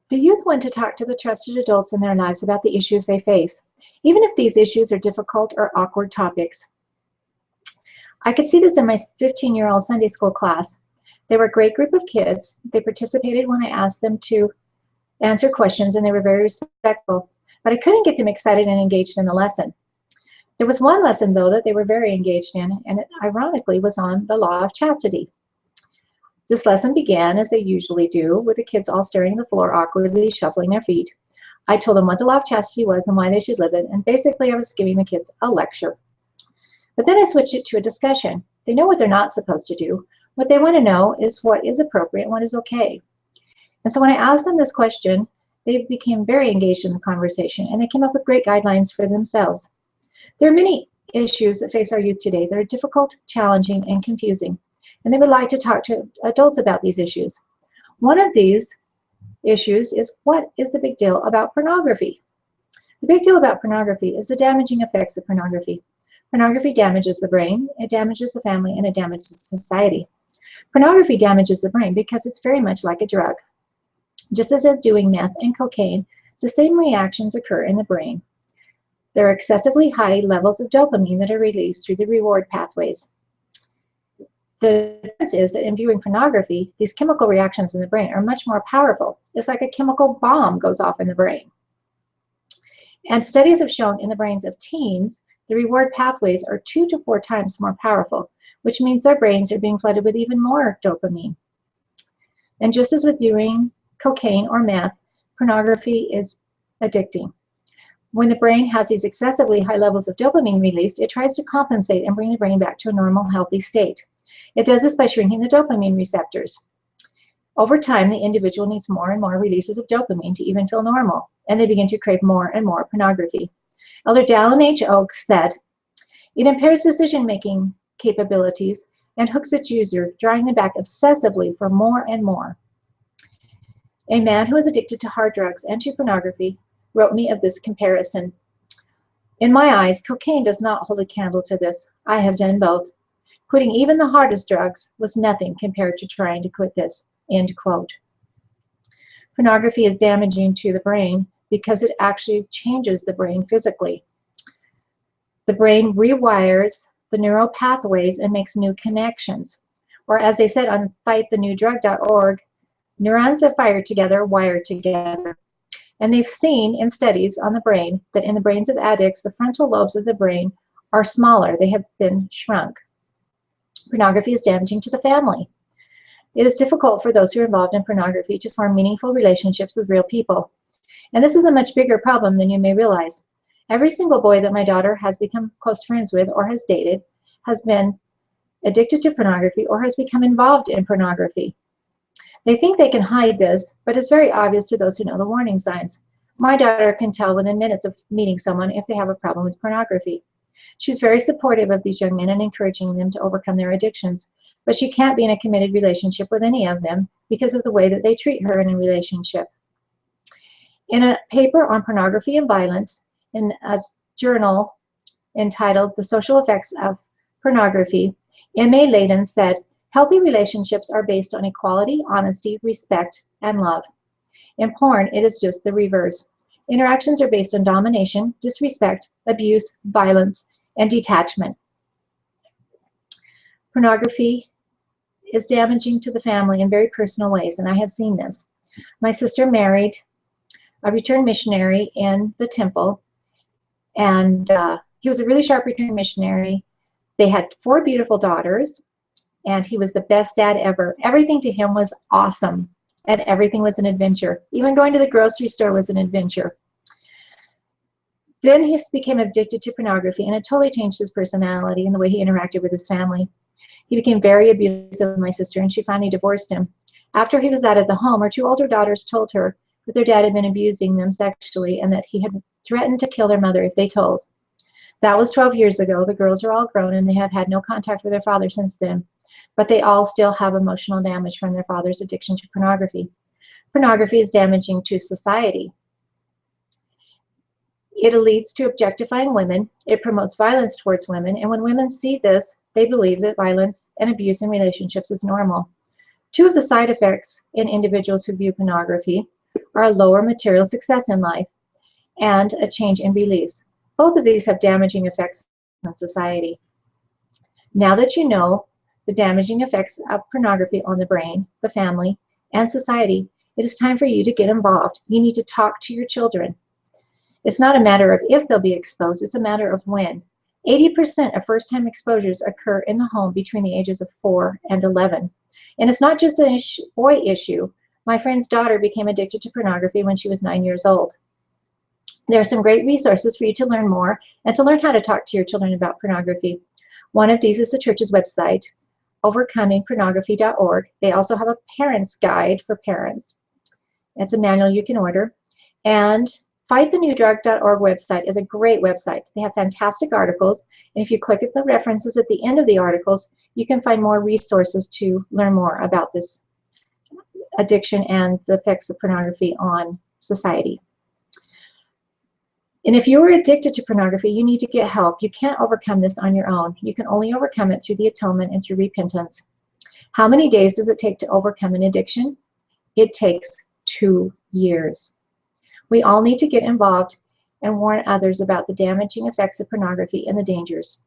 The youth want to talk to the trusted adults in their lives about the issues they face, even if these issues are difficult or awkward topics. I could see this in my 15-year-old Sunday school class. They were a great group of kids. They participated when I asked them to answer questions, and they were very respectful, but I couldn't get them excited and engaged in the lesson. There was one lesson, though, that they were very engaged in, and it ironically was on the law of chastity. This lesson began, as they usually do, with the kids all staring at the floor awkwardly, shuffling their feet. I told them what the law of chastity was and why they should live it, and basically I was giving the kids a lecture. But then I switched it to a discussion. They know what they're not supposed to do. What they want to know is what is appropriate and what is okay. And so when I asked them this question, they became very engaged in the conversation, and they came up with great guidelines for themselves. There are many issues that face our youth today that are difficult, challenging, and confusing, and they would like to talk to adults about these issues. One of these issues is, what is the big deal about pornography? The big deal about pornography is the damaging effects of pornography. Pornography damages the brain, it damages the family, and it damages society. Pornography damages the brain because it's very much like a drug. Just as in doing meth and cocaine, the same reactions occur in the brain. There are excessively high levels of dopamine that are released through the reward pathways. The difference is that in viewing pornography, these chemical reactions in the brain are much more powerful. It's like a chemical bomb goes off in the brain. And studies have shown in the brains of teens, the reward pathways are 2 to 4 times more powerful, which means their brains are being flooded with even more dopamine. And just as with viewing cocaine or meth, pornography is addicting. When the brain has these excessively high levels of dopamine released, it tries to compensate and bring the brain back to a normal, healthy state. It does this by shrinking the dopamine receptors. Over time, the individual needs more and more releases of dopamine to even feel normal, and they begin to crave more and more pornography. Elder Dallin H. Oaks said, "It impairs decision-making capabilities and hooks its user, drawing them back obsessively for more and more." A man who is addicted to hard drugs and to pornography wrote me of this comparison. "In my eyes, cocaine does not hold a candle to this. I have done both. Quitting even the hardest drugs was nothing compared to trying to quit this." End quote. Pornography is damaging to the brain because it actually changes the brain physically. The brain rewires the neural pathways and makes new connections. Or as they said on fightthenewdrug.org, neurons that fire together wire together. And they've seen in studies on the brain that in the brains of addicts, the frontal lobes of the brain are smaller. They have been shrunk. Pornography is damaging to the family. It is difficult for those who are involved in pornography to form meaningful relationships with real people. And this is a much bigger problem than you may realize. Every single boy that my daughter has become close friends with or has dated has been addicted to pornography or has become involved in pornography. They think they can hide this, but it's very obvious to those who know the warning signs. My daughter can tell within minutes of meeting someone if they have a problem with pornography. She's very supportive of these young men and encouraging them to overcome their addictions, but she can't be in a committed relationship with any of them because of the way that they treat her in a relationship. In a paper on pornography and violence in a journal entitled "The Social Effects of Pornography," M.A. Layden said, "Healthy relationships are based on equality, honesty, respect, and love. In porn, it is just the reverse. Interactions are based on domination, disrespect, abuse, violence, and detachment." Pornography is damaging to the family in very personal ways, and I have seen this. My sister married a returned missionary in the temple, and he was a really sharp returned missionary. They had 4 beautiful daughters, and he was the best dad ever. Everything to him was awesome, and everything was an adventure. Even going to the grocery store was an adventure. Then he became addicted to pornography, and it totally changed his personality and the way he interacted with his family. He became very abusive of my sister, and she finally divorced him. After he was out of the home, her 2 older daughters told her that their dad had been abusing them sexually and that he had threatened to kill their mother if they told. That was 12 years ago. The girls are all grown, and they have had no contact with their father since then. But they all still have emotional damage from their father's addiction to pornography. Pornography is damaging to society. It leads to objectifying women. It promotes violence towards women. And when women see this, they believe that violence and abuse in relationships is normal. 2 of the side effects in individuals who view pornography are a lower material success in life and a change in beliefs. Both of these have damaging effects on society. Now that you know the damaging effects of pornography on the brain, the family, and society, it is time for you to get involved. You need to talk to your children. It's not a matter of if they'll be exposed, it's a matter of when. 80% of first-time exposures occur in the home between the ages of 4 and 11. And it's not just a boy issue. My friend's daughter became addicted to pornography when she was 9 years old. There are some great resources for you to learn more and to learn how to talk to your children about pornography. One of these is the church's website, overcomingpornography.org. They also have a parent's guide for parents. It's a manual you can order. And fightthenewdrug.org website is a great website. They have fantastic articles, and if you click at the references at the end of the articles, you can find more resources to learn more about this addiction and the effects of pornography on society. And if you're addicted to pornography, you need to get help. You can't overcome this on your own. You can only overcome it through the atonement and through repentance. How many days does it take to overcome an addiction? It takes 2 years. We all need to get involved and warn others about the damaging effects of pornography and the dangers.